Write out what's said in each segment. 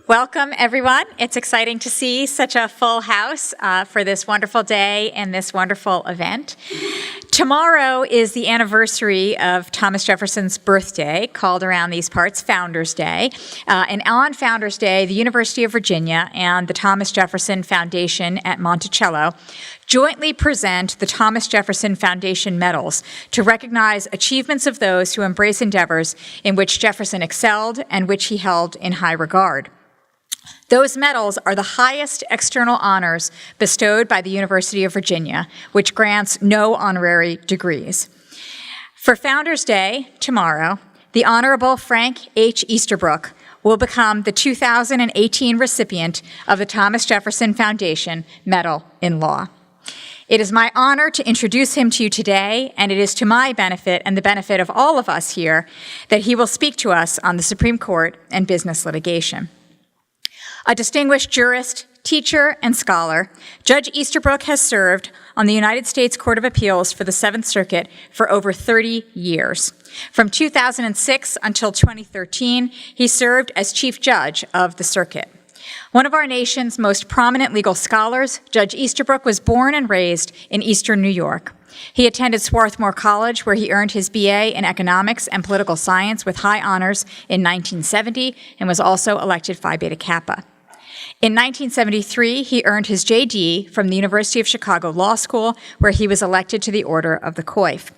Welcome, everyone. It's exciting to see such a full house for this wonderful day and this wonderful event. Tomorrow is the anniversary of Thomas Jefferson's birthday, called around these parts Founders Day. And on Founders Day, the University of Virginia and the Thomas Jefferson Foundation at Monticello jointly present the Thomas Jefferson Foundation Medals to recognize achievements of those who embrace endeavors in which Jefferson excelled and which he held in high regard. Those medals are the highest external honors bestowed by the University of Virginia, which grants no honorary degrees. For Founders Day, tomorrow, the Honorable Frank H. Easterbrook will become the 2018 recipient of the Thomas Jefferson Foundation Medal in Law. It is my honor to introduce him to you today, and it is to my benefit and the benefit of all of us here that he will speak to us on the Supreme Court and business litigation. A distinguished jurist, teacher, and scholar, Judge Easterbrook has served on the United States Court of Appeals for the Seventh Circuit for over 30 years. From 2006 until 2013, he served as Chief Judge of the circuit. One of our nation's most prominent legal scholars, Judge Easterbrook was born and raised in Eastern New York. He attended Swarthmore College, where he earned his BA in economics and political science with high honors in 1970 and was also elected Phi Beta Kappa. In 1973, he earned his JD from the University of Chicago Law School, where he was elected to the Order of the Coif.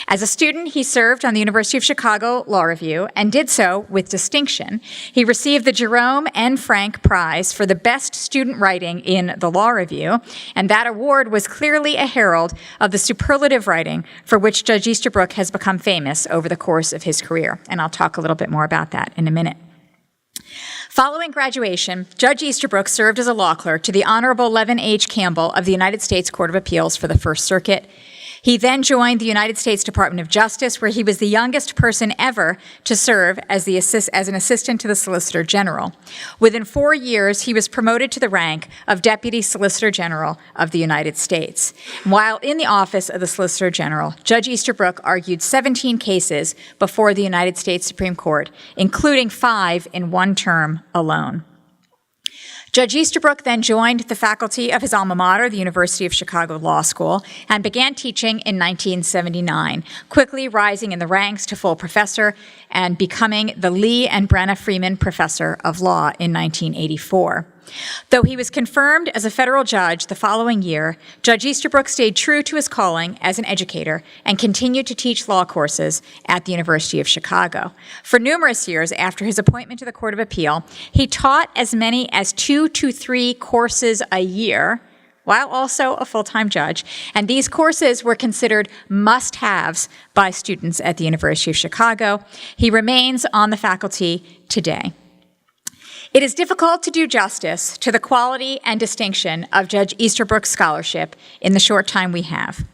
As a student, he served on the University of Chicago Law Review and did so with distinction. He received the Jerome N. Frank Prize for the best student writing in the Law Review, and that award was clearly a herald of the superlative writing for which Judge Easterbrook has become famous over the course of his career, and I'll talk a little bit more about that in a minute. Following graduation, Judge Easterbrook served as a law clerk to the Honorable Levin H. Campbell of the United States Court of Appeals for the First Circuit. He then joined the United States Department of Justice, where he was the youngest person ever to serve as an assistant to the Solicitor General. Within 4 years, he was promoted to the rank of Deputy Solicitor General of the United States. While in the office of the Solicitor General, Judge Easterbrook argued 17 cases before the United States Supreme Court, including 5 in one term alone. Judge Easterbrook then joined the faculty of his alma mater, the University of Chicago Law School, and began teaching in 1979, quickly rising in the ranks to full professor and becoming the Lee and Brenna Freeman Professor of Law in 1984. Though he was confirmed as a federal judge the following year, Judge Easterbrook stayed true to his calling as an educator and continued to teach law courses at the University of Chicago. For numerous years after his appointment to the Court of Appeal, he taught as many as 2 to 3 courses a year, while also a full-time judge, and these courses were considered must-haves by students at the University of Chicago. He remains on the faculty today. It is difficult to do justice to the quality and distinction of Judge Easterbrook's scholarship in the short time we have.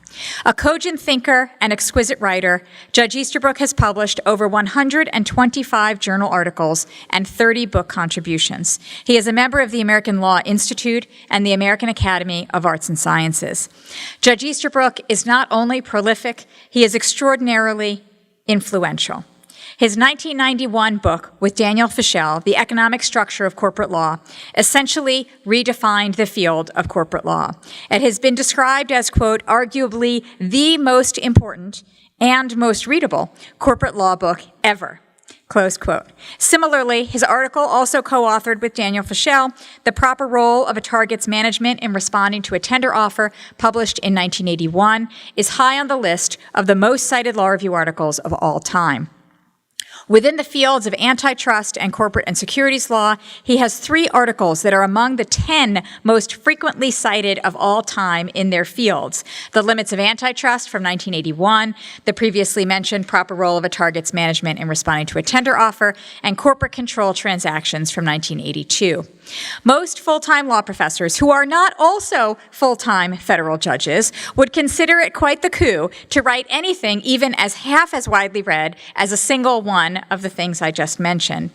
A cogent thinker and exquisite writer, Judge Easterbrook has published over 125 journal articles and 30 book contributions. He is a member of the American Law Institute and the American Academy of Arts and Sciences. Judge Easterbrook is not only prolific, he is extraordinarily influential. His 1991 book with Daniel Fischel, The Economic Structure of Corporate Law, essentially redefined the field of corporate law. It has been described as, quote, arguably the most important and most readable corporate law book ever, close quote. Similarly, his article, also co-authored with Daniel Fischel, The Proper Role of a Target's Management in Responding to a Tender Offer, published in 1981, is high on the list of the most cited law review articles of all time. Within the fields of antitrust and corporate and securities law, he has 3 articles that are among the 10 most frequently cited of all time in their fields. The Limits of Antitrust from 1981, the previously mentioned Proper Role of a Target's Management in Responding to a Tender Offer, and Corporate Control Transactions from 1982. Most full-time law professors who are not also full-time federal judges would consider it quite the coup to write anything even as half as widely read as a single one of the things I just mentioned.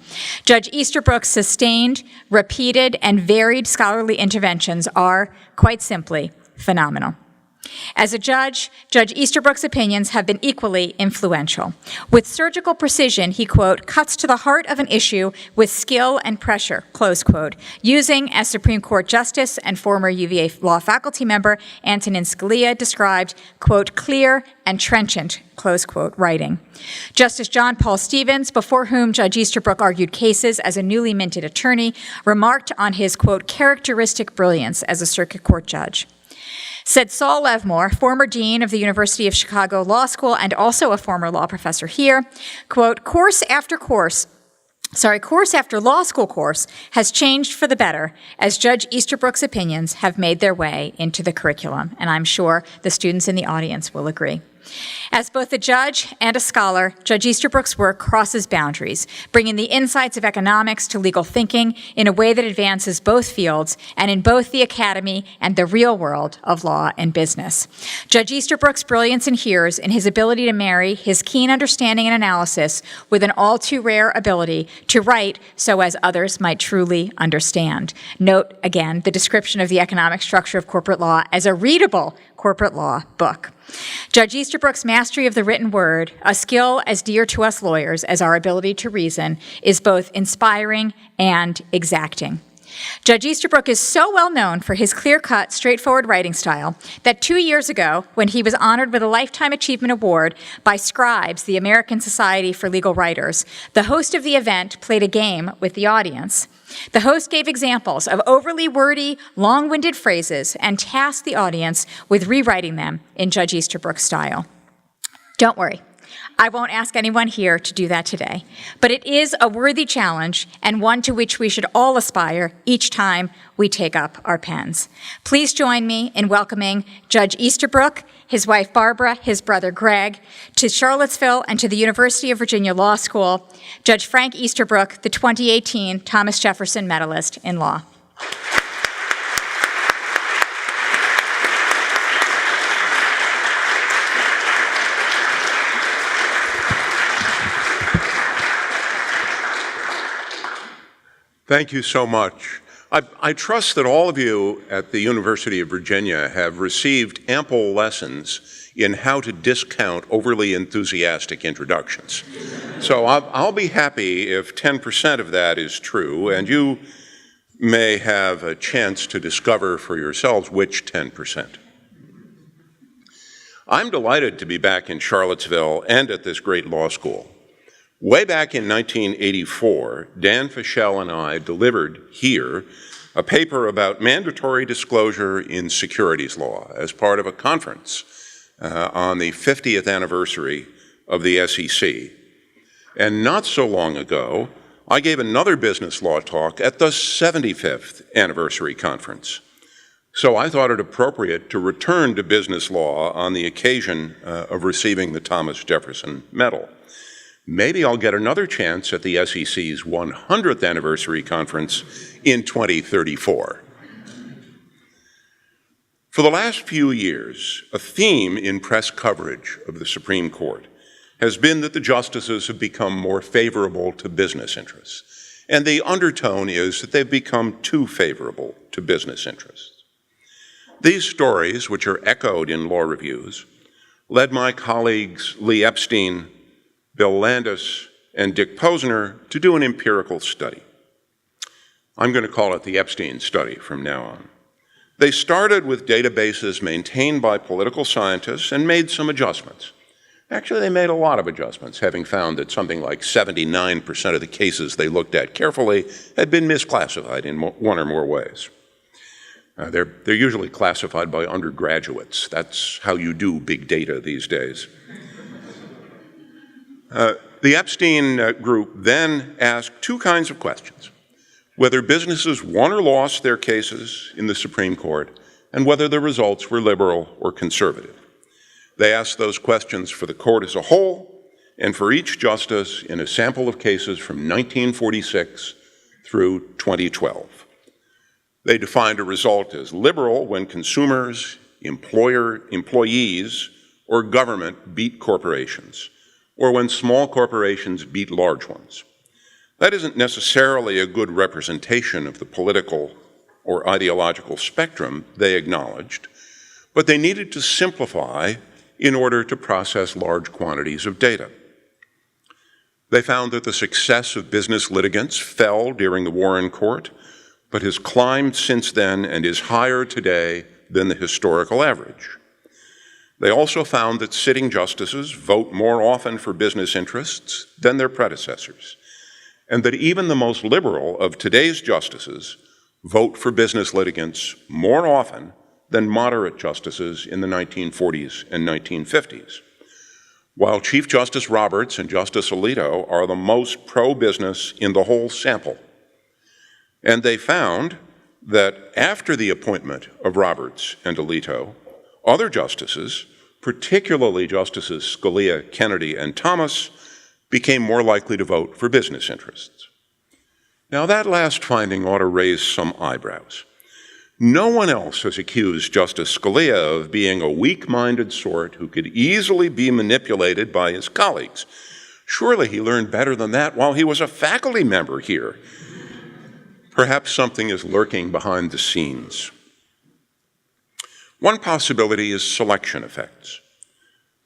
Judge Easterbrook's sustained, repeated, and varied scholarly interventions are, quite simply, phenomenal. As a judge, Judge Easterbrook's opinions have been equally influential. With surgical precision, he, quote, cuts to the heart of an issue with skill and pressure, close quote, using, as Supreme Court Justice and former UVA law faculty member Antonin Scalia described, quote, clear and trenchant, close quote, writing. Justice John Paul Stevens, before whom Judge Easterbrook argued cases as a newly minted attorney, remarked on his, quote, characteristic brilliance as a circuit court judge. Said Saul Levmore, former dean of the University of Chicago Law School and also a former law professor here, quote, course after law school course has changed for the better as Judge Easterbrook's opinions have made their way into the curriculum, and I'm sure the students in the audience will agree. As both a judge and a scholar, Judge Easterbrook's work crosses boundaries, bringing the insights of economics to legal thinking in a way that advances both fields and in both the academy and the real world of law and business. Judge Easterbrook's brilliance inheres in his ability to marry his keen understanding and analysis with an all-too-rare ability to write so as others might truly understand. Note, again, the description of the economic structure of corporate law as a readable corporate law book. Judge Easterbrook's mastery of the written word, a skill as dear to us lawyers as our ability to reason, is both inspiring and exacting. Judge Easterbrook is so well known for his clear-cut, straightforward writing style that 2 years ago, when he was honored with a Lifetime Achievement Award by Scribes, the American Society for Legal Writers, the host of the event played a game with the audience. The host gave examples of overly wordy, long-winded phrases and tasked the audience with rewriting them in Judge Easterbrook's style. Don't worry. I won't ask anyone here to do that today, but it is a worthy challenge and one to which we should all aspire each time we take up our pens. Please join me in welcoming Judge Easterbrook, his wife Barbara, his brother Greg, to Charlottesville and to the University of Virginia Law School, Judge Frank Easterbrook, the 2018 Thomas Jefferson Medalist in Law. Thank you so much. I trust that all of you at the University of Virginia have received ample lessons in how to discount overly enthusiastic introductions. So I'll be happy if 10% of that is true, and you may have a chance to discover for yourselves which 10%. I'm delighted to be back in Charlottesville and at this great law school. Way back in 1984, Dan Fischel and I delivered here a paper about mandatory disclosure in securities law as part of a conference on the 50th anniversary of the SEC. And not so long ago, I gave another business law talk at the 75th anniversary conference. So I thought it appropriate to return to business law on the occasion of receiving the Thomas Jefferson Medal. Maybe I'll get another chance at the SEC's 100th anniversary conference in 2034. For the last few years, a theme in press coverage of the Supreme Court has been that the justices have become more favorable to business interests. And the undertone is that they've become too favorable to business interests. These stories, which are echoed in law reviews, led my colleagues Lee Epstein, Bill Landis, and Dick Posner to do an empirical study. I'm going to call it the Epstein study from now on. They started with databases maintained by political scientists and made some adjustments. Actually, they made a lot of adjustments, having found that something like 79% of the cases they looked at carefully had been misclassified in one or more ways. They're usually classified by undergraduates. That's how you do big data these days. The Epstein group then asked two kinds of questions: whether businesses won or lost their cases in the Supreme Court, and whether the results were liberal or conservative. They asked those questions for the court as a whole, and for each justice in a sample of cases from 1946 through 2012. They defined a result as liberal when consumers, employees, or government beat corporations, or when small corporations beat large ones. That isn't necessarily a good representation of the political or ideological spectrum, they acknowledged, but they needed to simplify in order to process large quantities of data. They found that the success of business litigants fell during the Warren Court, but has climbed since then and is higher today than the historical average. They also found that sitting justices vote more often for business interests than their predecessors, and that even the most liberal of today's justices vote for business litigants more often than moderate justices in the 1940s and 1950s. While Chief Justice Roberts and Justice Alito are the most pro-business in the whole sample. And they found that after the appointment of Roberts and Alito, other justices, particularly Justices Scalia, Kennedy, and Thomas, became more likely to vote for business interests. Now, that last finding ought to raise some eyebrows. No one else has accused Justice Scalia of being a weak-minded sort who could easily be manipulated by his colleagues. Surely he learned better than that while he was a faculty member here. Perhaps something is lurking behind the scenes. One possibility is selection effects.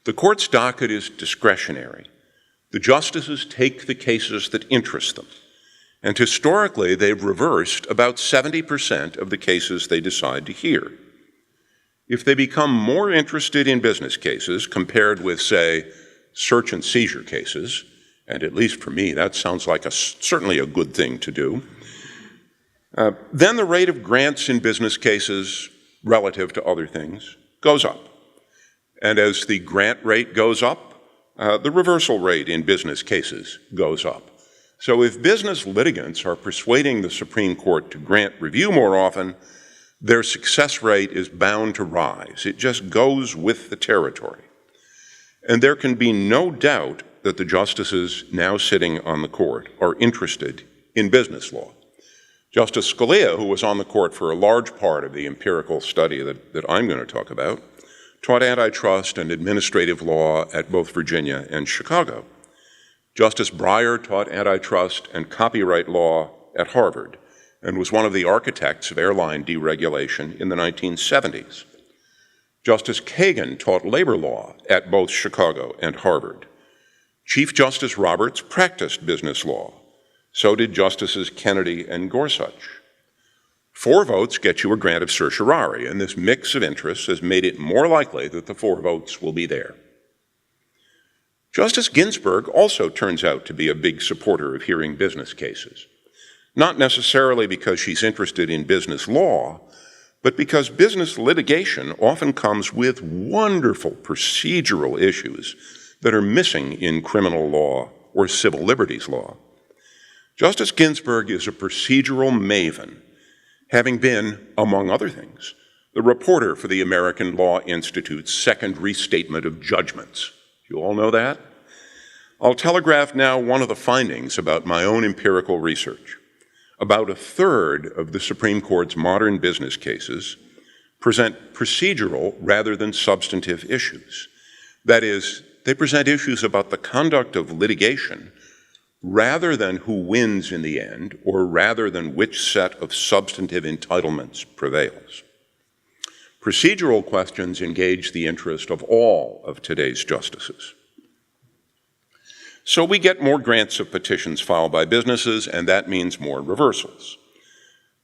The court's docket is discretionary. The justices take the cases that interest them. And historically, they've reversed about 70% of the cases they decide to hear. If they become more interested in business cases compared with, say, search and seizure cases, and at least for me, that sounds like certainly a good thing to do, then the rate of grants in business cases relative to other things goes up. And as the grant rate goes up, the reversal rate in business cases goes up. So if business litigants are persuading the Supreme Court to grant review more often, their success rate is bound to rise. It just goes with the territory. And there can be no doubt that the justices now sitting on the court are interested in business law. Justice Scalia, who was on the court for a large part of the empirical study that I'm going to talk about, taught antitrust and administrative law at both Virginia and Chicago. Justice Breyer taught antitrust and copyright law at Harvard and was one of the architects of airline deregulation in the 1970s. Justice Kagan taught labor law at both Chicago and Harvard. Chief Justice Roberts practiced business law. So did Justices Kennedy and Gorsuch. 4 votes get you a grant of certiorari, and this mix of interests has made it more likely that the 4 votes will be there. Justice Ginsburg also turns out to be a big supporter of hearing business cases, not necessarily because she's interested in business law, but because business litigation often comes with wonderful procedural issues that are missing in criminal law or civil liberties law. Justice Ginsburg is a procedural maven, having been, among other things, the reporter for the American Law Institute's second restatement of judgments. You all know that? I'll telegraph now one of the findings about my own empirical research. About a third of the Supreme Court's modern business cases present procedural rather than substantive issues. That is, they present issues about the conduct of litigation rather than who wins in the end, or rather than which set of substantive entitlements prevails. Procedural questions engage the interest of all of today's justices. So we get more grants of petitions filed by businesses, and that means more reversals.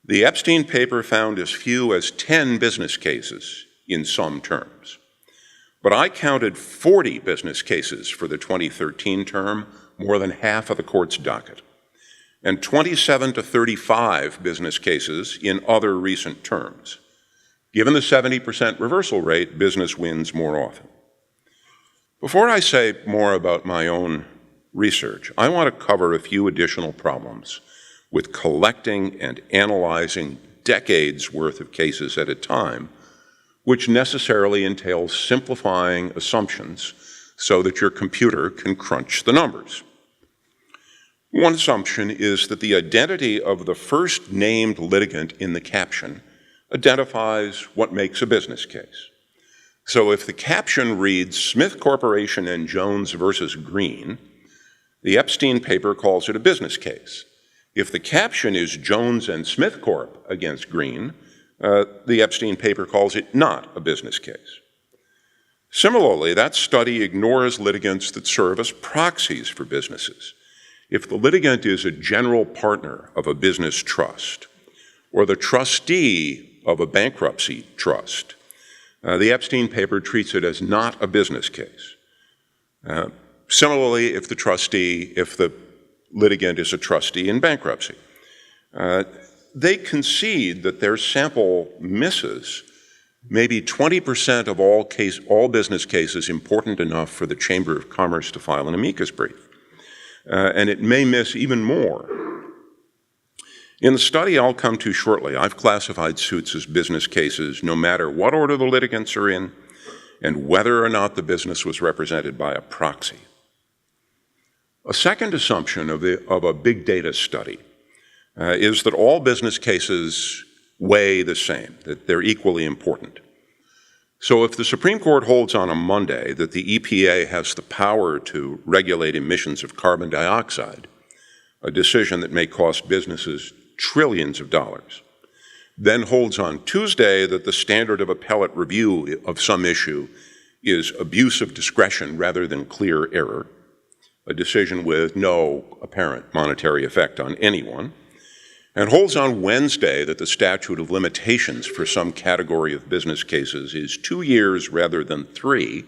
The Epstein paper found as few as 10 business cases in some terms. But I counted 40 business cases for the 2013 term, more than half of the court's docket, and 27 to 35 business cases in other recent terms. Given the 70% reversal rate, business wins more often. Before I say more about my own research, I want to cover a few additional problems with collecting and analyzing decades worth of cases at a time, which necessarily entails simplifying assumptions so that your computer can crunch the numbers. One assumption is that the identity of the first named litigant in the caption identifies what makes a business case. So if the caption reads Smith Corporation and Jones versus Green, the Epstein paper calls it a business case. If the caption is Jones and Smith Corp. Against Green, the Epstein paper calls it not a business case. Similarly, that study ignores litigants that serve as proxies for businesses. If the litigant is a general partner of a business trust or the trustee of a bankruptcy trust, the Epstein paper treats it as not a business case. Similarly, if the litigant is a trustee in bankruptcy, they concede that their sample misses maybe 20% of all business cases important enough for the Chamber of Commerce to file an amicus brief. And it may miss even more. In the study I'll come to shortly, I've classified suits as business cases no matter what order the litigants are in and whether or not the business was represented by a proxy. A second assumption of a big data study is that all business cases weigh the same, that they're equally important. So if the Supreme Court holds on a Monday that the EPA has the power to regulate emissions of carbon dioxide, a decision that may cost businesses trillions of dollars, then holds on Tuesday that the standard of appellate review of some issue is abuse of discretion rather than clear error, a decision with no apparent monetary effect on anyone, and holds on Wednesday that the statute of limitations for some category of business cases is 2 years rather than 3,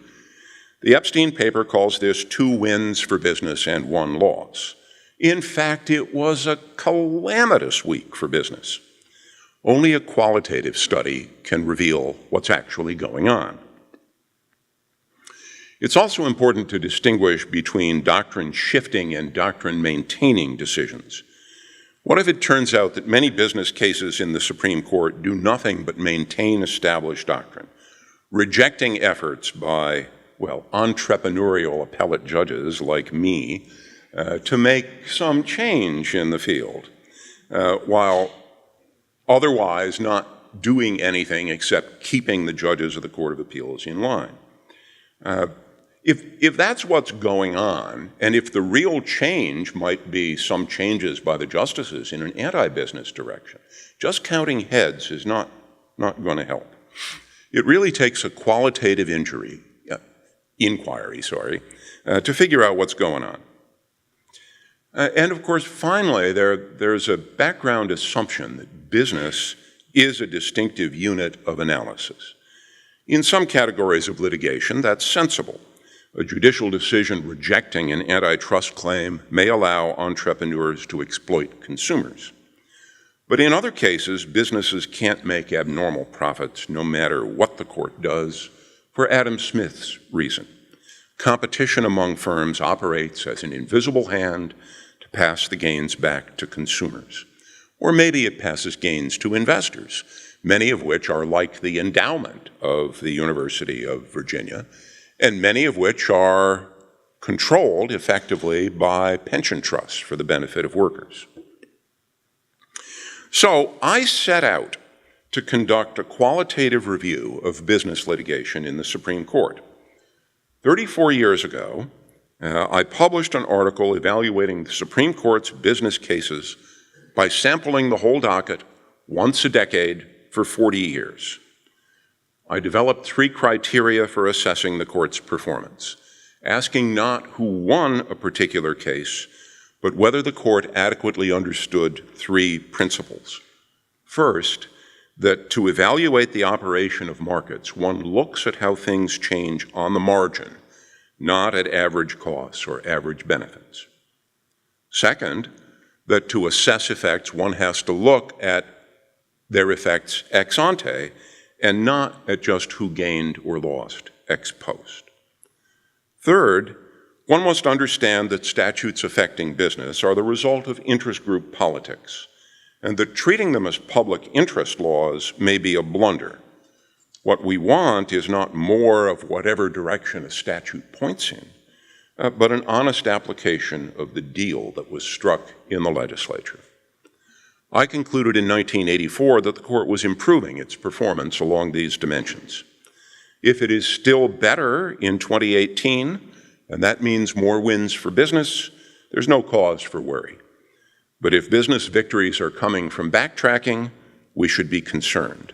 the Epstein paper calls this 2 wins for business and 1 loss. In fact, it was a calamitous week for business. Only a qualitative study can reveal what's actually going on. It's also important to distinguish between doctrine shifting and doctrine maintaining decisions. What if it turns out that many business cases in the Supreme Court do nothing but maintain established doctrine, rejecting efforts by, entrepreneurial appellate judges like me to make some change in the field, while otherwise not doing anything except keeping the judges of the Court of Appeals in line? If that's what's going on, and if the real change might be some changes by the justices in an anti-business direction, just counting heads is not going to help. It really takes a qualitative inquiry, to figure out what's going on. And of course, finally, there's a background assumption that business is a distinctive unit of analysis. In some categories of litigation, that's sensible. A judicial decision rejecting an antitrust claim may allow entrepreneurs to exploit consumers. But in other cases, businesses can't make abnormal profits no matter what the court does, for Adam Smith's reason. Competition among firms operates as an invisible hand to pass the gains back to consumers. Or maybe it passes gains to investors, many of which are like the endowment of the University of Virginia, and many of which are controlled effectively by pension trusts for the benefit of workers. So I set out to conduct a qualitative review of business litigation in the Supreme Court. 34 years ago, I published an article evaluating the Supreme Court's business cases by sampling the whole docket once a decade for 40 years. I developed 3 criteria for assessing the court's performance, asking not who won a particular case, but whether the court adequately understood 3 principles. First, that to evaluate the operation of markets, one looks at how things change on the margin, not at average costs or average benefits. Second, that to assess effects, one has to look at their effects ex ante and not at just who gained or lost ex post. Third, one must understand that statutes affecting business are the result of interest group politics, and that treating them as public interest laws may be a blunder. What we want is not more of whatever direction a statute points in, but an honest application of the deal that was struck in the legislature. I concluded in 1984 that the court was improving its performance along these dimensions. If it is still better in 2018, and that means more wins for business, there's no cause for worry. But if business victories are coming from backtracking, we should be concerned.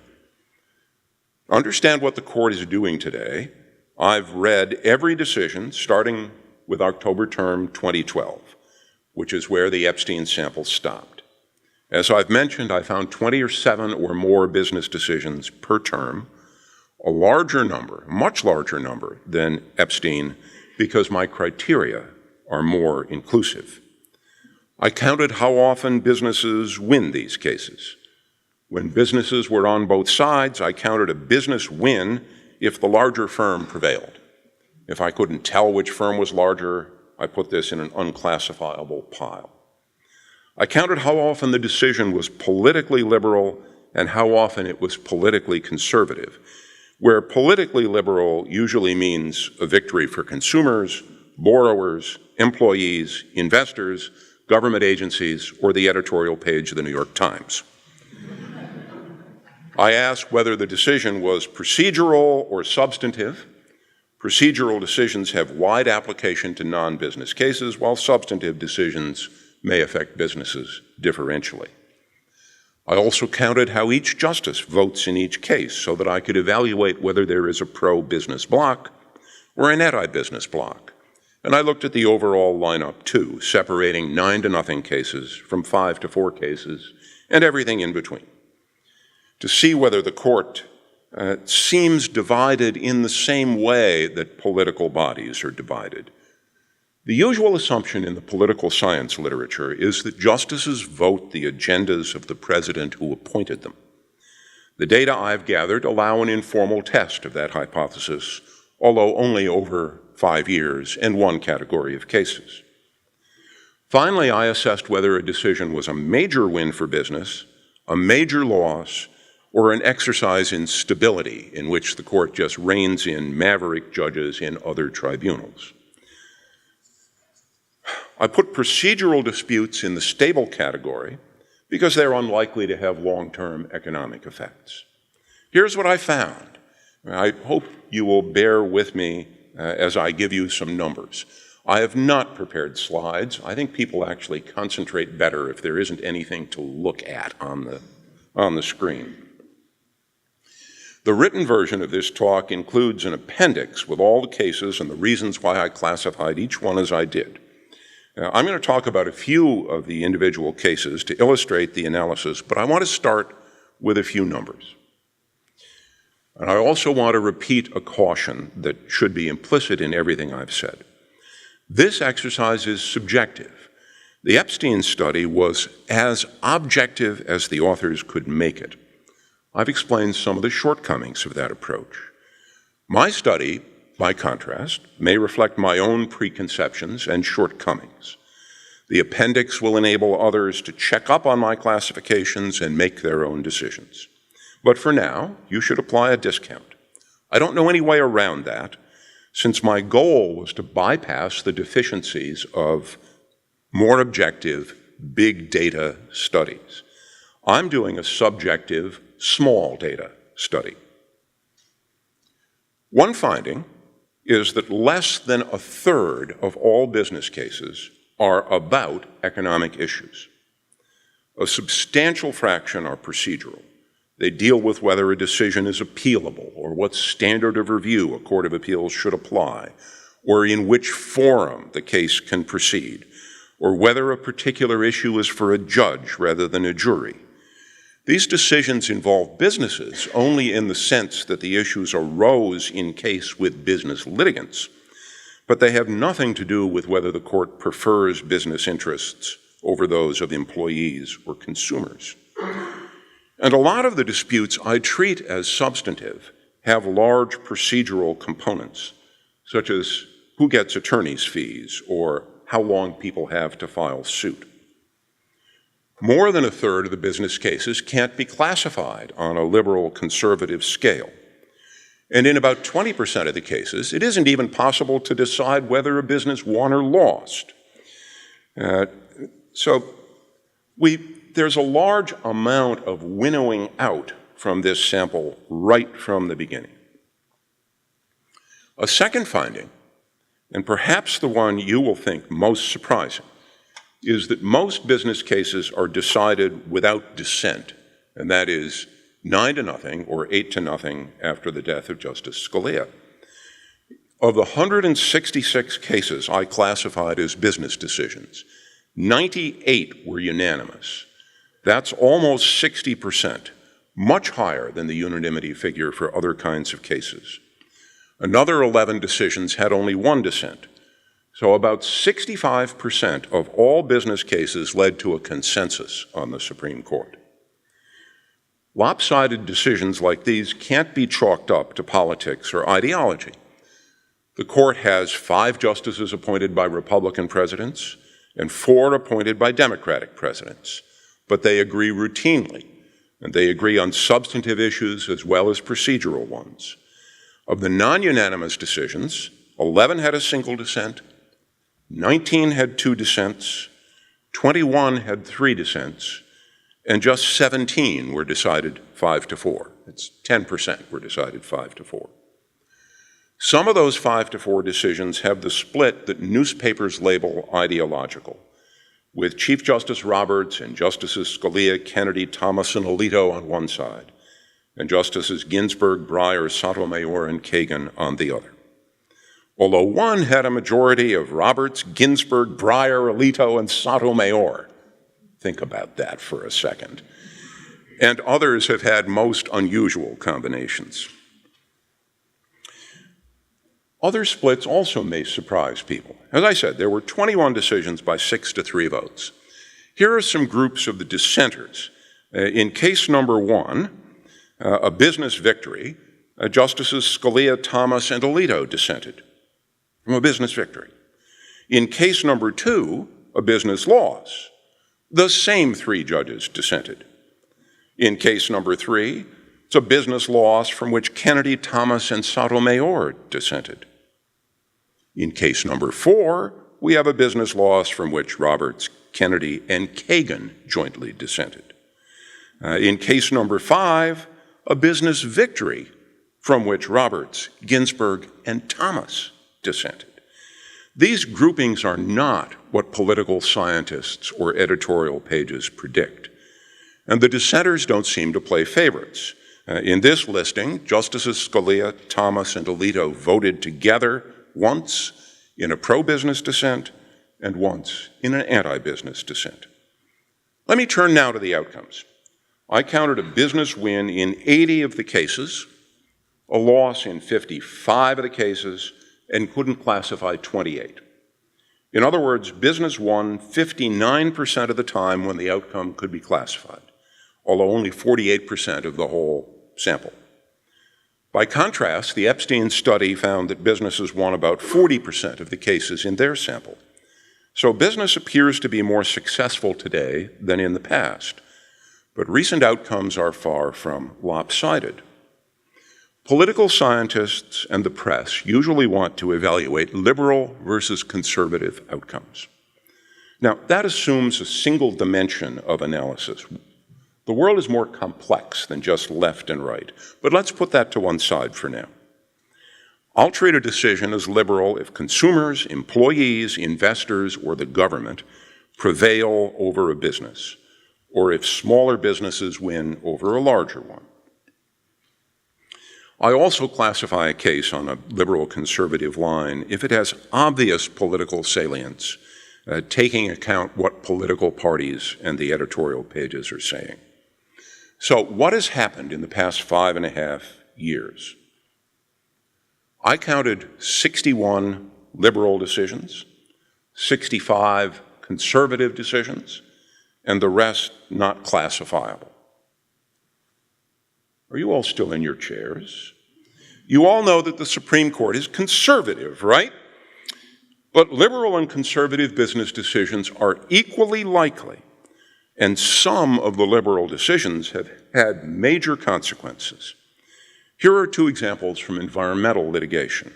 Understand what the court is doing today. I've read every decision starting with October term 2012, which is where the Epstein sample stopped. As I've mentioned, I found 27 or more business decisions per term, a larger number, much larger number than Epstein, because my criteria are more inclusive. I counted how often businesses win these cases. When businesses were on both sides, I counted a business win if the larger firm prevailed. If I couldn't tell which firm was larger, I put this in an unclassifiable pile. I counted how often the decision was politically liberal and how often it was politically conservative, where politically liberal usually means a victory for consumers, borrowers, employees, investors, government agencies, or the editorial page of the New York Times. I asked whether the decision was procedural or substantive. Procedural decisions have wide application to non-business cases, while substantive decisions may affect businesses differentially. I also counted how each justice votes in each case so that I could evaluate whether there is a pro-business block or an anti-business block. And I looked at the overall lineup too, separating 9-0 cases from 5-4 cases and everything in between, to see whether the court seems divided in the same way that political bodies are divided. The usual assumption in the political science literature is that justices vote the agendas of the president who appointed them. The data I've gathered allow an informal test of that hypothesis, although only over 5 years and one category of cases. Finally, I assessed whether a decision was a major win for business, a major loss, or an exercise in stability in which the court just reins in maverick judges in other tribunals. I put procedural disputes in the stable category because they're unlikely to have long-term economic effects. Here's what I found. I hope you will bear with me as I give you some numbers. I have not prepared slides. I think people actually concentrate better if there isn't anything to look at on the screen. The written version of this talk includes an appendix with all the cases and the reasons why I classified each one as I did. I'm going to talk about a few of the individual cases to illustrate the analysis, but I want to start with a few numbers. And I also want to repeat a caution that should be implicit in everything I've said. This exercise is subjective. The Epstein study was as objective as the authors could make it. I've explained some of the shortcomings of that approach. My study, by contrast, may reflect my own preconceptions and shortcomings. The appendix will enable others to check up on my classifications and make their own decisions. But for now, you should apply a discount. I don't know any way around that, since my goal was to bypass the deficiencies of more objective, big data studies. I'm doing a subjective, small data study. One finding is that less than a third of all business cases are about economic issues. A substantial fraction are procedural. They deal with whether a decision is appealable or what standard of review a court of appeals should apply, or in which forum the case can proceed, or whether a particular issue is for a judge rather than a jury. These decisions involve businesses only in the sense that the issues arose in case with business litigants, but they have nothing to do with whether the court prefers business interests over those of employees or consumers. And a lot of the disputes I treat as substantive have large procedural components, such as who gets attorney's fees or how long people have to file suit. More than a third of the business cases can't be classified on a liberal conservative scale. And in about 20% of the cases, it isn't even possible to decide whether a business won or lost. There's a large amount of winnowing out from this sample right from the beginning. A second finding, and perhaps the one you will think most surprising, is that most business cases are decided without dissent, and that is, 9-0 or 8-0 after the death of Justice Scalia. Of the 166 cases I classified as business decisions, 98 were unanimous. That's almost 60%, much higher than the unanimity figure for other kinds of cases. Another 11 decisions had only one dissent. So about 65% of all business cases led to a consensus on the Supreme Court. Lopsided decisions like these can't be chalked up to politics or ideology. The court has 5 justices appointed by Republican presidents and 4 appointed by Democratic presidents, but they agree routinely, and they agree on substantive issues as well as procedural ones. Of the non-unanimous decisions, 11 had a single dissent, 19 had 2 dissents, 21 had 3 dissents, and just 17 were decided 5-4. It's 10% were decided 5-4. Some of those 5-4 decisions have the split that newspapers label ideological, with Chief Justice Roberts and Justices Scalia, Kennedy, Thomas, and Alito on one side, and Justices Ginsburg, Breyer, Sotomayor, and Kagan on the other. Although one had a majority of Roberts, Ginsburg, Breyer, Alito, and Sotomayor. Think about that for a second. And others have had most unusual combinations. Other splits also may surprise people. As I said, there were 21 decisions by 6-3 votes. Here are some groups of the dissenters. In case number 1, a business victory, Justices Scalia, Thomas, and Alito dissented from a business victory. In case number 2, a business loss, the same 3 judges dissented. In case number 3, it's a business loss from which Kennedy, Thomas, and Sotomayor dissented. In case number 4, we have a business loss from which Roberts, Kennedy, and Kagan jointly dissented. In case number 5, a business victory from which Roberts, Ginsburg, and Thomas dissented. These groupings are not what political scientists or editorial pages predict. And the dissenters don't seem to play favorites. In this listing, Justices Scalia, Thomas, and Alito voted together once in a pro-business dissent and once in an anti-business dissent. Let me turn now to the outcomes. I counted a business win in 80 of the cases, a loss in 55 of the cases, and couldn't classify 28. In other words, business won 59% of the time when the outcome could be classified, although only 48% of the whole sample. By contrast, the Epstein study found that businesses won about 40% of the cases in their sample. So business appears to be more successful today than in the past, but recent outcomes are far from lopsided. Political scientists and the press usually want to evaluate liberal versus conservative outcomes. Now, that assumes a single dimension of analysis. The world is more complex than just left and right, but let's put that to one side for now. I'll treat a decision as liberal if consumers, employees, investors, or the government prevail over a business, or if smaller businesses win over a larger one. I also classify a case on a liberal-conservative line if it has obvious political salience, taking account what political parties and the editorial pages are saying. So what has happened in the past 5.5 years? I counted 61 liberal decisions, 65 conservative decisions, and the rest not classifiable. Are you all still in your chairs? You all know that the Supreme Court is conservative, right? But liberal and conservative business decisions are equally likely, and some of the liberal decisions have had major consequences. Here are 2 examples from environmental litigation.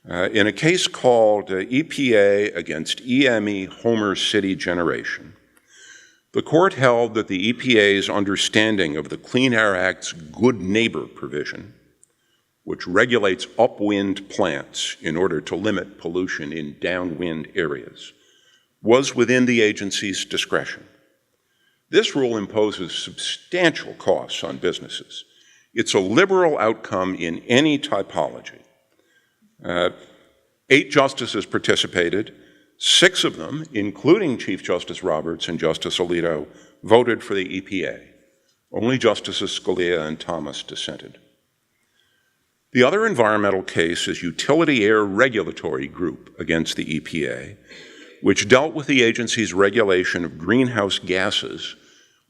In a case called EPA against EME Homer City Generation, the court held that the EPA's understanding of the Clean Air Act's Good Neighbor provision, which regulates upwind plants in order to limit pollution in downwind areas, was within the agency's discretion. This rule imposes substantial costs on businesses. It's a liberal outcome in any typology. 8 justices participated. 6 of them, including Chief Justice Roberts and Justice Alito, voted for the EPA. Only Justices Scalia and Thomas dissented. The other environmental case is Utility Air Regulatory Group against the EPA, which dealt with the agency's regulation of greenhouse gases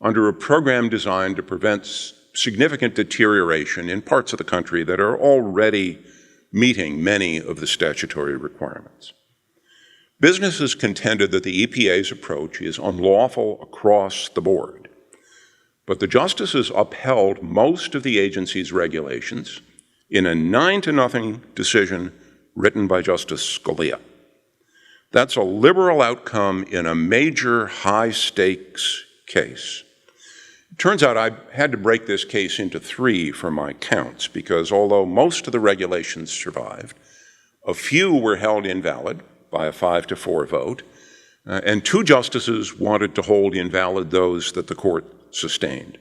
under a program designed to prevent significant deterioration in parts of the country that are already meeting many of the statutory requirements. Businesses contended that the EPA's approach is unlawful across the board, but the justices upheld most of the agency's regulations in a 9-0 decision written by Justice Scalia. That's a liberal outcome in a major high-stakes case. It turns out I had to break this case into 3 for my counts, because although most of the regulations survived, a few were held invalid by a 5-4 vote, and 2 justices wanted to hold invalid those that the court sustained.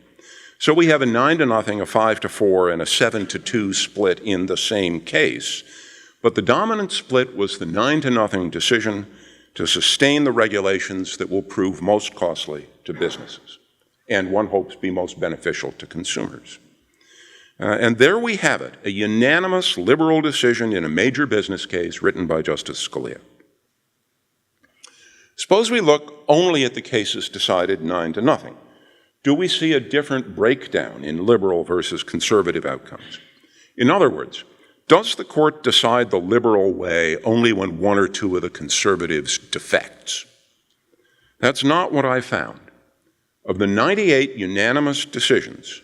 So we have a 9-0, a 5-4, and a 7-2 split in the same case, but the dominant split was the 9-0 decision to sustain the regulations that will prove most costly to businesses, and one hopes be most beneficial to consumers. And there we have it, a unanimous liberal decision in a major business case written by Justice Scalia. Suppose we look only at the cases decided 9-0. Do we see a different breakdown in liberal versus conservative outcomes? In other words, does the court decide the liberal way only when 1 or 2 of the conservatives defects? That's not what I found. Of the 98 unanimous decisions,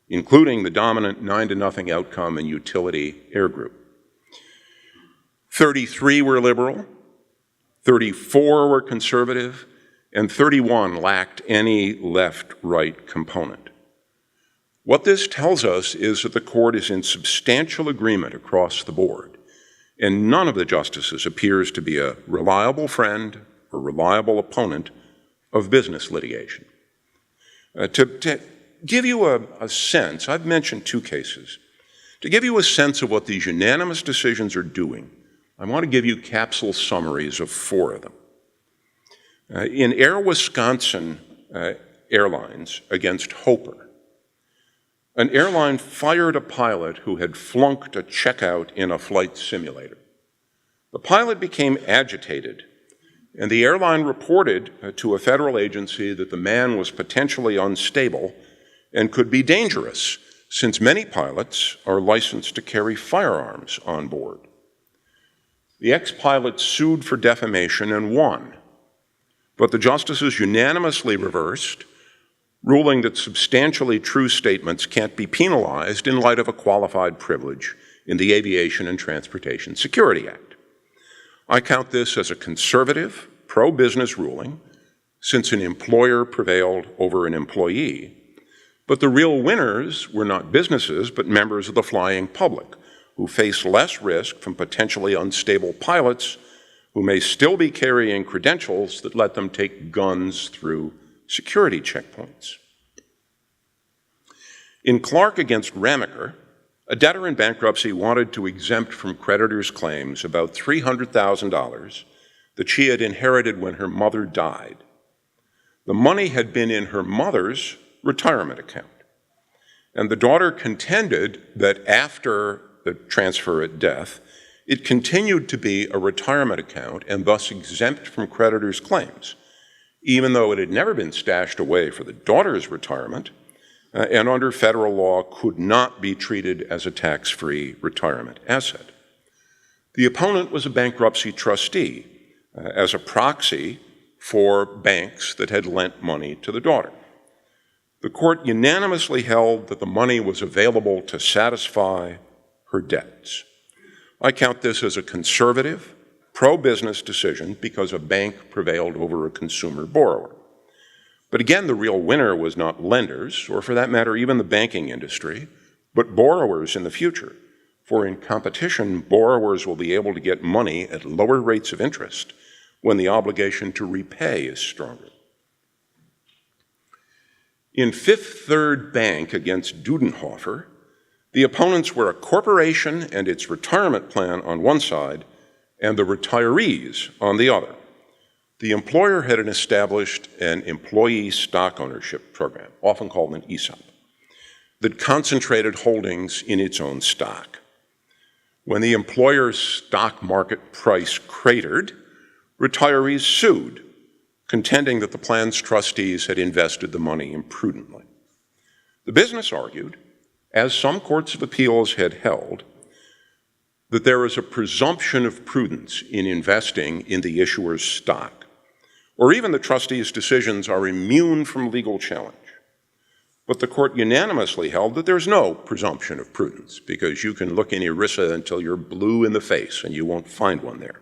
including the dominant 9-0 outcome in Utility Air Group, 33 were liberal, 34 were conservative, and 31 lacked any left-right component. What this tells us is that the court is in substantial agreement across the board, and none of the justices appears to be a reliable friend or reliable opponent of business litigation. To give you a sense, I've mentioned 2 cases. To give you a sense of what these unanimous decisions are doing, I want to give you capsule summaries of 4 of them. In Air Wisconsin Airlines against Hopper, an airline fired a pilot who had flunked a checkout in a flight simulator. The pilot became agitated, and the airline reported to a federal agency that the man was potentially unstable and could be dangerous, since many pilots are licensed to carry firearms on board. The ex-pilot sued for defamation and won, but the justices unanimously reversed, ruling that substantially true statements can't be penalized in light of a qualified privilege in the Aviation and Transportation Security Act. I count this as a conservative, pro-business ruling, since an employer prevailed over an employee, but the real winners were not businesses, but members of the flying public, who face less risk from potentially unstable pilots who may still be carrying credentials that let them take guns through security checkpoints. In Clark against Ramaker, a debtor in bankruptcy wanted to exempt from creditors' claims about $300,000 that she had inherited when her mother died. The money had been in her mother's retirement account, and the daughter contended that after the transfer at death, it continued to be a retirement account and thus exempt from creditors' claims, even though it had never been stashed away for the daughter's retirement and under federal law could not be treated as a tax-free retirement asset. The opponent was a bankruptcy trustee as a proxy for banks that had lent money to the daughter. The court unanimously held that the money was available to satisfy her debts. I count this as a conservative, pro-business decision because a bank prevailed over a consumer borrower. But again, the real winner was not lenders, or for that matter, even the banking industry, but borrowers in the future. For in competition, borrowers will be able to get money at lower rates of interest when the obligation to repay is stronger. In Fifth Third Bank against Dudenhofer, the opponents were a corporation and its retirement plan on one side and the retirees on the other. The employer had established an employee stock ownership program, often called an ESOP, that concentrated holdings in its own stock. When the employer's stock market price cratered, retirees sued, contending that the plan's trustees had invested the money imprudently. The business argued, as some courts of appeals had held, that there is a presumption of prudence in investing in the issuer's stock, or even the trustees' decisions are immune from legal challenge. But the court unanimously held that there's no presumption of prudence, because you can look in ERISA until you're blue in the face and you won't find one there.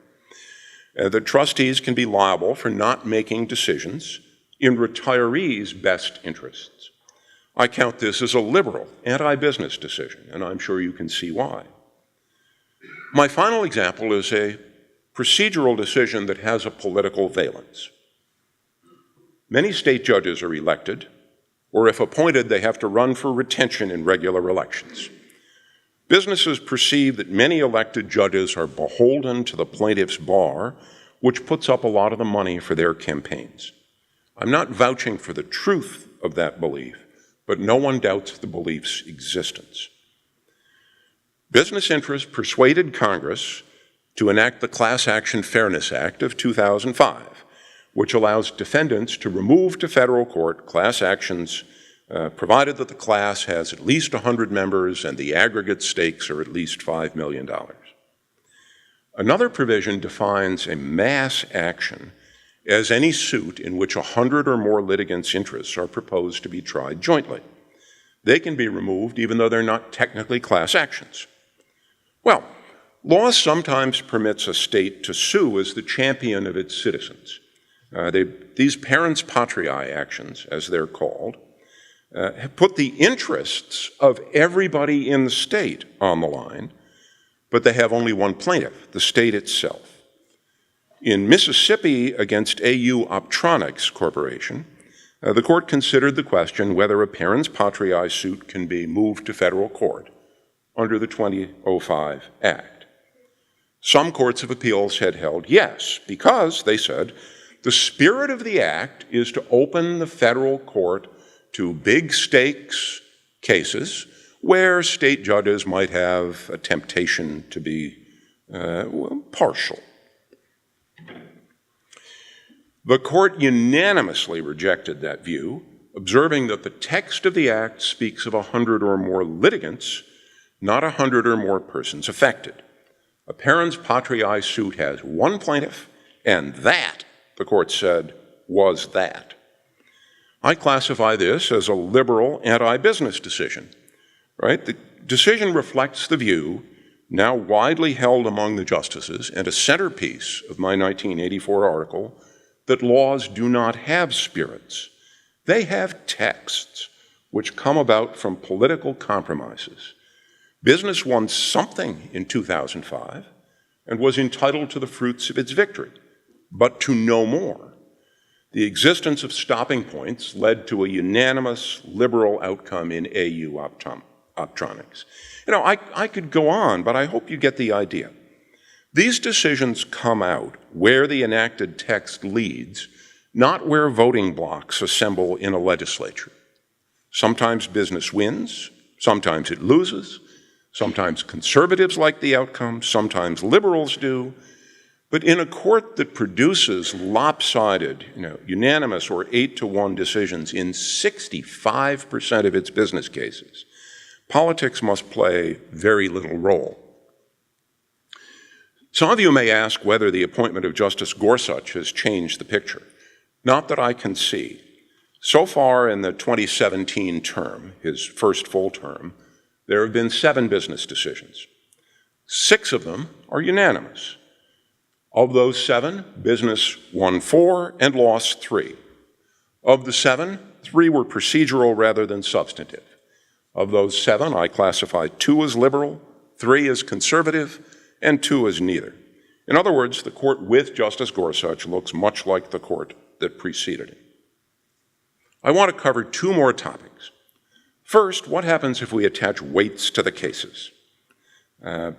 The trustees can be liable for not making decisions in retirees' best interests. I count this as a liberal, anti-business decision, and I'm sure you can see why. My final example is a procedural decision that has a political valence. Many state judges are elected, or if appointed, they have to run for retention in regular elections. Businesses perceive that many elected judges are beholden to the plaintiff's bar, which puts up a lot of the money for their campaigns. I'm not vouching for the truth of that belief, but no one doubts the belief's existence. Business interests persuaded Congress to enact the Class Action Fairness Act of 2005, which allows defendants to remove to federal court class actions provided that the class has at least 100 members and the aggregate stakes are at least $5 million. Another provision defines a mass action as any suit in which 100 or more litigants' interests are proposed to be tried jointly. They can be removed even though they're not technically class actions. Well, law sometimes permits a state to sue as the champion of its citizens. These parens patriae actions, as they're called, have put the interests of everybody in the state on the line, but they have only one plaintiff, the state itself. In Mississippi against AU Optronics Corporation, the court considered the question whether a parens patriae suit can be moved to federal court under the 2005 Act. Some courts of appeals had held yes, because, they said, the spirit of the Act is to open the federal court to big stakes cases where state judges might have a temptation to be partial. The court unanimously rejected that view, observing that the text of the Act speaks of 100 or more litigants, not 100 or more persons affected. A parens patriae suit has one plaintiff, and that, the court said, was that. I classify this as a liberal anti-business decision, right? The decision reflects the view, now widely held among the justices, and a centerpiece of my 1984 article, that laws do not have spirits. They have texts, which come about from political compromises. Business won something in 2005 and was entitled to the fruits of its victory, but to no more. The existence of stopping points led to a unanimous liberal outcome in AU Optronics. I could go on, but I hope you get the idea. These decisions come out where the enacted text leads, not where voting blocs assemble in a legislature. Sometimes business wins, sometimes it loses, sometimes conservatives like the outcome, sometimes liberals do. But in a court that produces lopsided, unanimous or 8-to-1 decisions in 65% of its business cases, politics must play very little role. Some of you may ask whether the appointment of Justice Gorsuch has changed the picture. Not that I can see. So far in the 2017 term, his first full term, there have been 7 business decisions. 6 of them are unanimous. Of those 7, business won 4 and lost 3. Of the 7, 3 were procedural rather than substantive. Of those 7, I classify 2 as liberal, 3 as conservative, and 2 as neither. In other words, the court with Justice Gorsuch looks much like the court that preceded it. I want to cover two more topics. First, what happens if we attach weights to the cases? In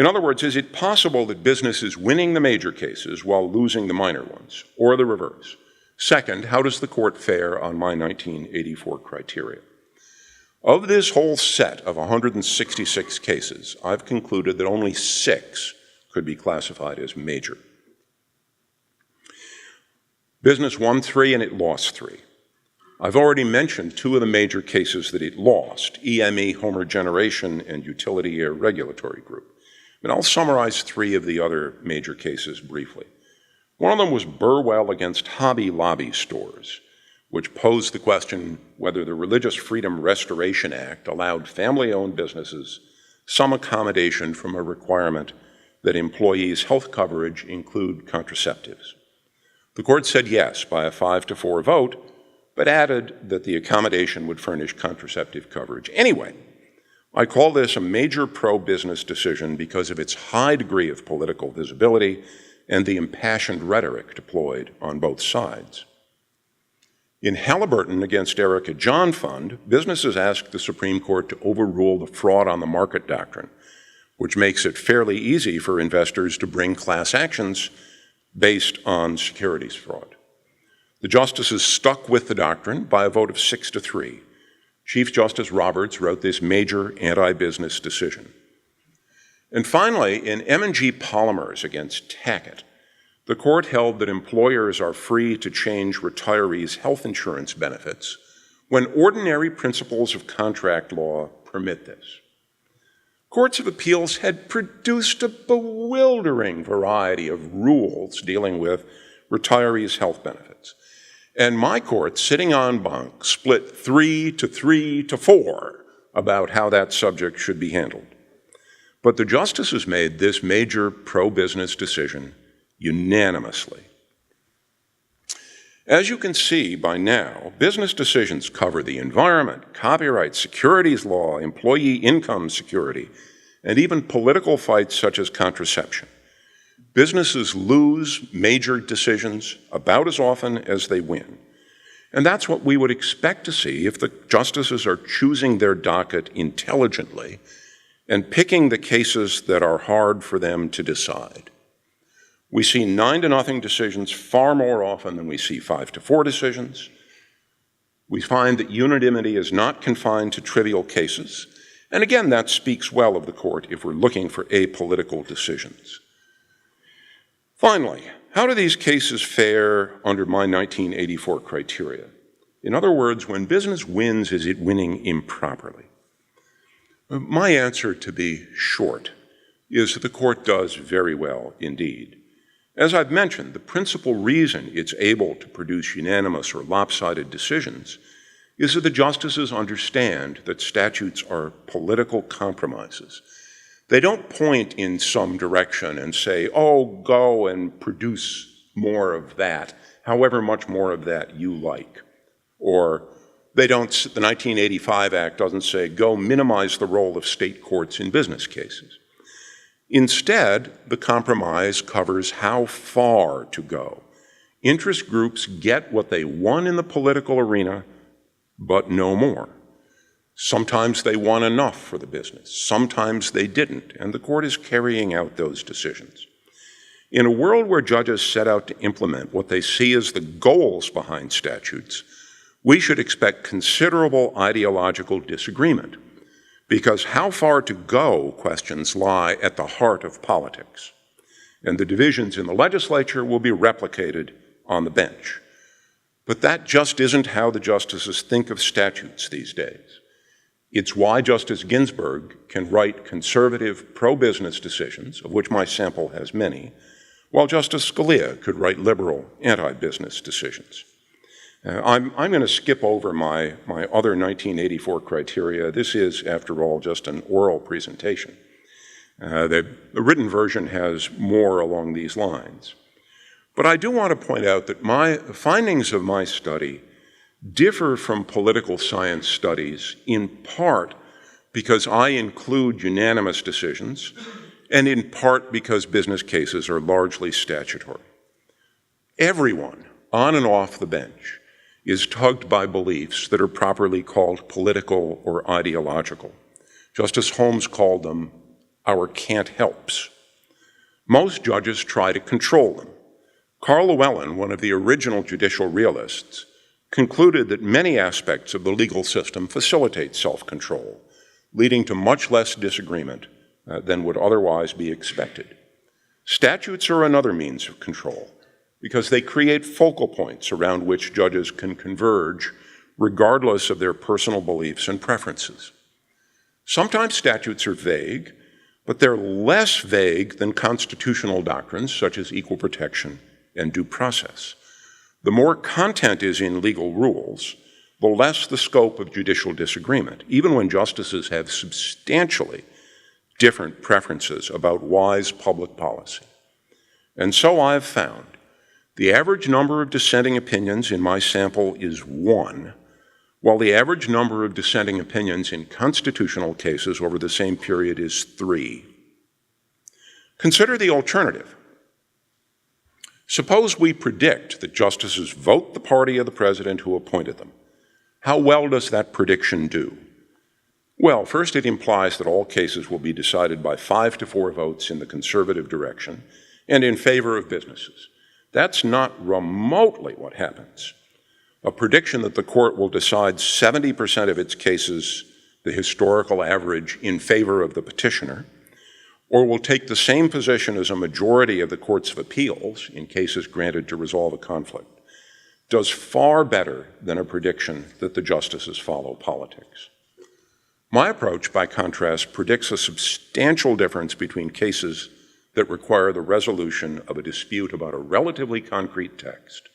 other words, is it possible that business is winning the major cases while losing the minor ones, or the reverse? Second, how does the court fare on my 1984 criteria? Of this whole set of 166 cases, I've concluded that only 6 could be classified as major. Business won 3 and it lost 3. I've already mentioned 2 of the major cases that it lost, EME, Homer Generation, and Utility Air Regulatory Group. And I'll summarize 3 of the other major cases briefly. One of them was Burwell against Hobby Lobby stores, which posed the question whether the Religious Freedom Restoration Act allowed family-owned businesses some accommodation from a requirement that employees' health coverage include contraceptives. The court said yes by a 5-4 vote, but added that the accommodation would furnish contraceptive coverage. Anyway, I call this a major pro-business decision because of its high degree of political visibility and the impassioned rhetoric deployed on both sides. In Halliburton against Erica John Fund, businesses asked the Supreme Court to overrule the fraud on the market doctrine, which makes it fairly easy for investors to bring class actions based on securities fraud. The justices stuck with the doctrine by a vote of 6-3. Chief Justice Roberts wrote this major anti-business decision. And finally, in M&G Polymers against Tackett, the court held that employers are free to change retirees' health insurance benefits when ordinary principles of contract law permit this. Courts of appeals had produced a bewildering variety of rules dealing with retirees' health benefits. And my court, sitting en banc, split 3-3-4 about how that subject should be handled. But the justices made this major pro-business decision unanimously. As you can see by now, business decisions cover the environment, copyright, securities law, employee income security, and even political fights such as contraception. Businesses lose major decisions about as often as they win. And that's what we would expect to see if the justices are choosing their docket intelligently and picking the cases that are hard for them to decide. We see 9-0 decisions far more often than we see 5-4 decisions. We find that unanimity is not confined to trivial cases. And again, that speaks well of the court if we're looking for apolitical decisions. Finally, how do these cases fare under my 1984 criteria? In other words, when business wins, is it winning improperly? My answer, to be short, is that the court does very well indeed. As I've mentioned, the principal reason it's able to produce unanimous or lopsided decisions is that the justices understand that statutes are political compromises. They don't point in some direction and say, oh, go and produce more of that, however much more of that you like. Or the 1985 Act doesn't say, go minimize the role of state courts in business cases. Instead, the compromise covers how far to go. Interest groups get what they won in the political arena, but no more. Sometimes they won enough for the business. Sometimes they didn't, and the court is carrying out those decisions. In a world where judges set out to implement what they see as the goals behind statutes, we should expect considerable ideological disagreement, because how far to go questions lie at the heart of politics, and the divisions in the legislature will be replicated on the bench. But that just isn't how the justices think of statutes these days. It's why Justice Ginsburg can write conservative pro-business decisions, of which my sample has many, while Justice Scalia could write liberal anti-business decisions. I'm going to skip over my other 1984 criteria. This is, after all, just an oral presentation. The written version has more along these lines. But I do want to point out that my findings of my study differ from political science studies in part because I include unanimous decisions and in part because business cases are largely statutory. Everyone, on and off the bench, is tugged by beliefs that are properly called political or ideological. Justice Holmes called them our can't helps. Most judges try to control them. Carl Llewellyn, one of the original judicial realists, concluded that many aspects of the legal system facilitate self-control, leading to much less disagreement than would otherwise be expected. Statutes are another means of control because they create focal points around which judges can converge regardless of their personal beliefs and preferences. Sometimes statutes are vague, but they're less vague than constitutional doctrines such as equal protection and due process. The more content is in legal rules, the less the scope of judicial disagreement, even when justices have substantially different preferences about wise public policy. And so I've found the average number of dissenting opinions in my sample is 1, while the average number of dissenting opinions in constitutional cases over the same period is 3. Consider the alternative. Suppose we predict that justices vote the party of the president who appointed them. How well does that prediction do? Well, first, it implies that all cases will be decided by 5-4 votes in the conservative direction and in favor of businesses. That's not remotely what happens. A prediction that the court will decide 70% of its cases, the historical average, in favor of the petitioner, or will take the same position as a majority of the courts of appeals in cases granted to resolve a conflict, does far better than a prediction that the justices follow politics. My approach, by contrast, predicts a substantial difference between cases that require the resolution of a dispute about a relatively concrete text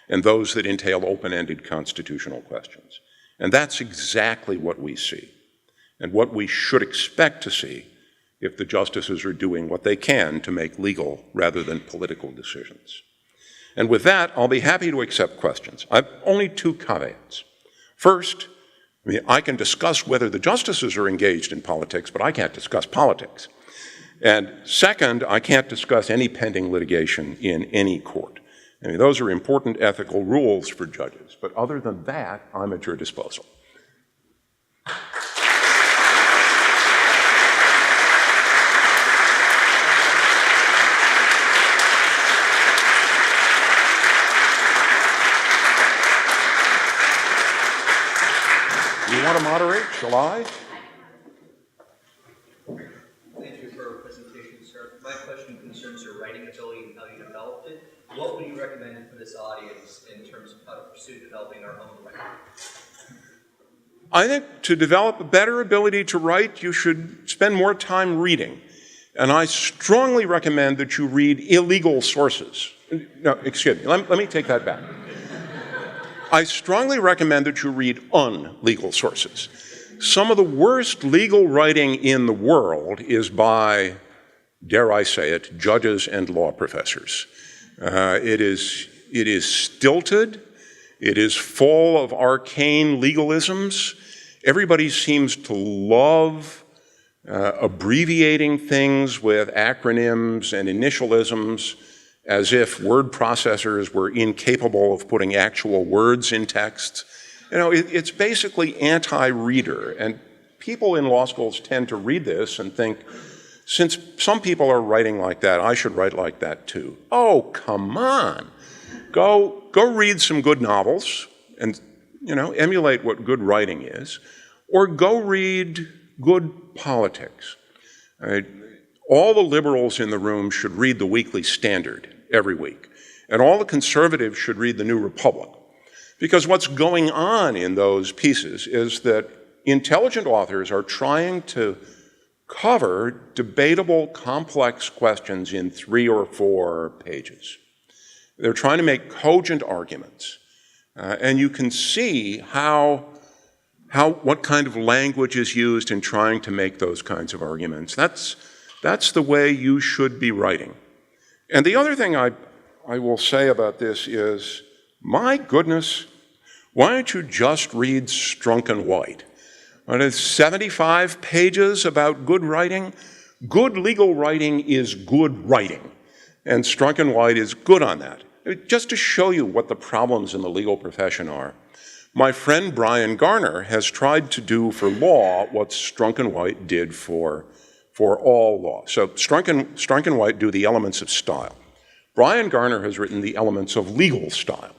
and those that entail open-ended constitutional questions. And that's exactly what we see, and what we should expect to see if the justices are doing what they can to make legal rather than political decisions. And with that, I'll be happy to accept questions. I've only 2 caveats. First, I can discuss whether the justices are engaged in politics, but I can't discuss politics. And second, I can't discuss any pending litigation in any court. Those are important ethical rules for judges, but other than that, I'm at your disposal. You want to moderate? Shall I? Thank you for your presentation, sir. My question concerns your writing ability and how you developed it. What would you recommend for this audience in terms of how to pursue developing our own writing? I think to develop a better ability to write, you should spend more time reading. And I strongly recommend that you read illegal sources. No, excuse me, let me take that back. I strongly recommend that you read unlegal sources. Some of the worst legal writing in the world is by, dare I say it, judges and law professors. It is stilted. It is full of arcane legalisms. Everybody seems to love abbreviating things with acronyms and initialisms as if word processors were incapable of putting actual words in texts. It's basically anti-reader, and people in law schools tend to read this and think, since some people are writing like that, I should write like that too. Oh, come on. Go read some good novels and, emulate what good writing is, or go read good politics. All the liberals in the room should read the Weekly Standard every week, and all the conservatives should read the New Republic. Because what's going on in those pieces is that intelligent authors are trying to cover debatable, complex questions in 3 or 4 pages. They're trying to make cogent arguments. And you can see what kind of language is used in trying to make those kinds of arguments. That's the way you should be writing. And the other thing I will say about this is, my goodness, why don't you just read Strunk and White? It's 75 pages about good writing. Good legal writing is good writing, and Strunk and White is good on that. just to show you what the problems in the legal profession are, my friend Brian Garner has tried to do for law what Strunk and White did for all law. So Strunk and White do the elements of style. Brian Garner has written the elements of legal style.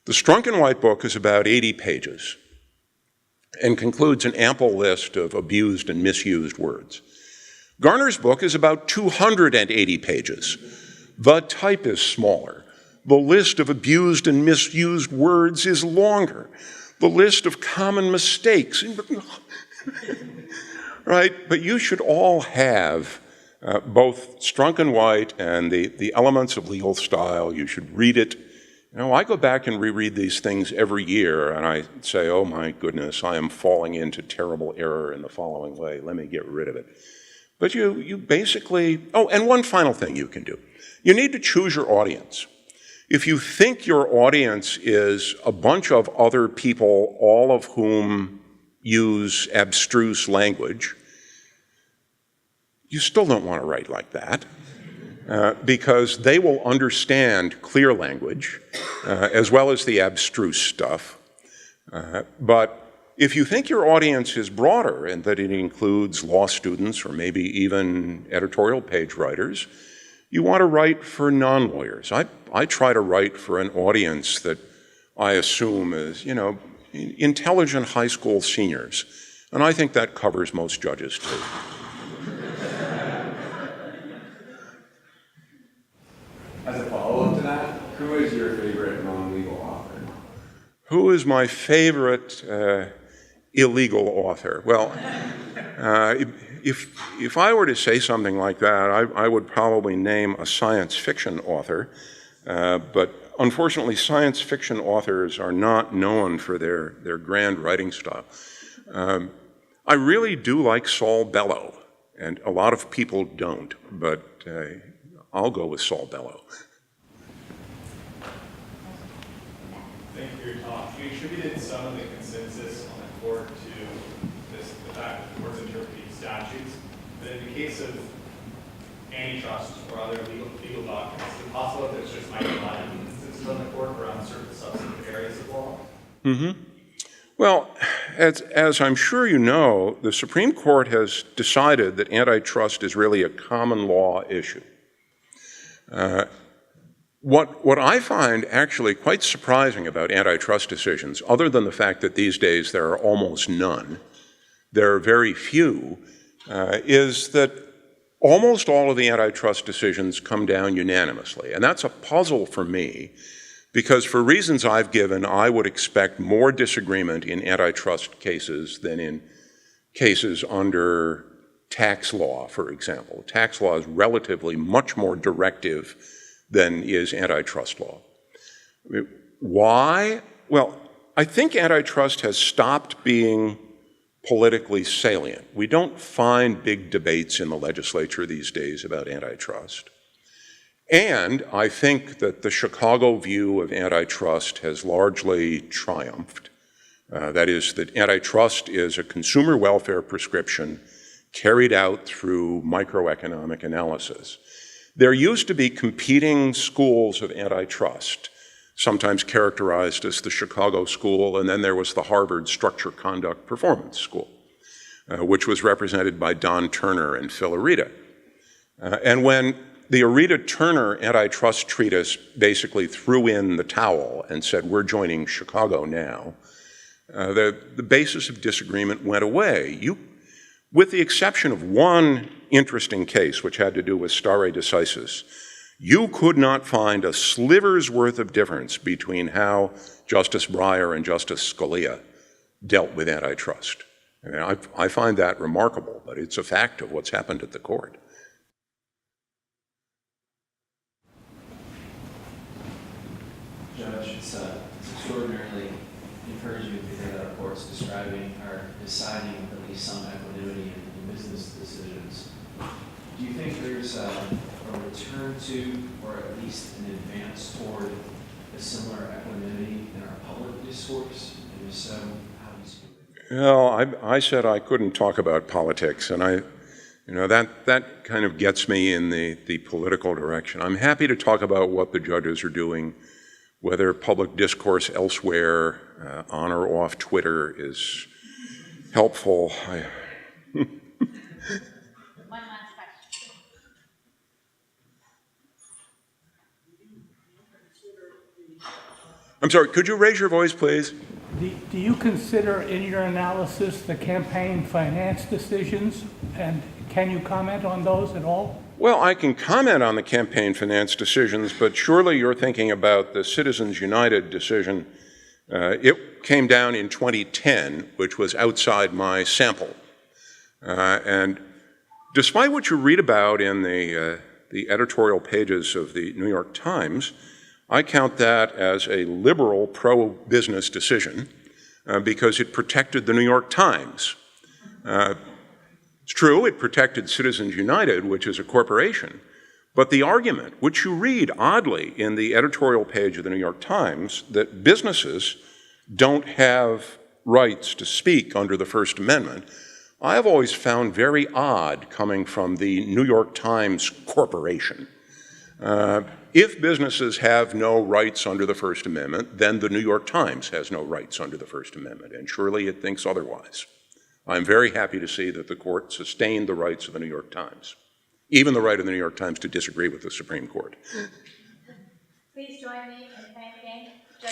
The Strunk and White book is about 80 pages and concludes an ample list of abused and misused words. Garner's book is about 280 pages. The type is smaller. The list of abused and misused words is longer. The list of common mistakes, right? But you should all have both Strunk and White and the elements of legal style. You should read it. You know, I go back and reread these things every year, and I say, oh my goodness, I am falling into terrible error in the following way. Let me get rid of it. But you basically, oh, and one final thing you can do. You need to choose your audience. If you think your audience is a bunch of other people, all of whom use abstruse language, you still don't want to write like that, because they will understand clear language as well as the abstruse stuff. But if you think your audience is broader and that it includes law students or maybe even editorial page writers, you want to write for non-lawyers. I try to write for an audience that I assume is, you know, intelligent high school seniors. And I think that covers most judges, too. As a follow-up to that, who is your favorite non-legal author? Who is my favorite illegal author? Well, if I were to say something like that, I would probably name a science fiction author, but unfortunately science fiction authors are not known for their grand writing style. I really do like Saul Bellow, and a lot of people don't, but I'll go with Saul Bellow. Thank you for your talk. You attributed some of the consensus on the court to the fact that the court's interpreting statutes, but in the case of antitrust or other legal documents, is it possible that there's just might be a lot of consensus on the court around certain substantive areas of law? Mm-hmm. Well, as I'm sure you know, the Supreme Court has decided that antitrust is really a common law issue. What I find actually quite surprising about antitrust decisions, other than the fact that these days there are almost none, there are very few, is that almost all of the antitrust decisions come down unanimously. And that's a puzzle for me, because for reasons I've given, I would expect more disagreement in antitrust cases than in cases under tax law, for example. Tax law is relatively much more directive than is antitrust law. Why? Well, I think antitrust has stopped being politically salient. We don't find big debates in the legislature these days about antitrust. And I think that the Chicago view of antitrust has largely triumphed. That is, that antitrust is a consumer welfare prescription carried out through microeconomic analysis. There used to be competing schools of antitrust, sometimes characterized as the Chicago School, and then there was the Harvard Structure Conduct Performance School, which was represented by Don Turner and Phil Arita. And when the Arita-Turner antitrust treatise basically threw in the towel and said, we're joining Chicago now, the basis of disagreement went away. With the exception of one interesting case, which had to do with stare decisis, you could not find a sliver's worth of difference between how Justice Breyer and Justice Scalia dealt with antitrust. I mean, I find that remarkable, but it's a fact of what's happened at the court. Judge, it's extraordinarily encouraging to hear that reports describing or deciding at least some equanimity in business decisions. Do you think there's a return to, or at least an advance toward, a similar equanimity in our public discourse? And if so, how do you speak? Well, I said I couldn't talk about politics, and You know, that kind of gets me in the political direction. I'm happy to talk about what the judges are doing, whether public discourse elsewhere, on or off Twitter, is helpful. One last question. I'm sorry, could you raise your voice, please? Do you consider in your analysis the campaign finance decisions, and can you comment on those at all? Well, I can comment on the campaign finance decisions, but surely you're thinking about the Citizens United decision. It came down in 2010, which was outside my sample. And despite what you read about in the editorial pages of the New York Times, I count that as a liberal pro-business decision because it protected the New York Times. It's true, it protected Citizens United, which is a corporation, but the argument, which you read oddly in the editorial page of the New York Times, that businesses don't have rights to speak under the First Amendment, I have always found very odd coming from the New York Times Corporation. If businesses have no rights under the First Amendment, then the New York Times has no rights under the First Amendment, and surely it thinks otherwise. I'm very happy to see that the court sustained the rights of the New York Times, even the right of the New York Times to disagree with the Supreme Court. Please join me in thanking Judge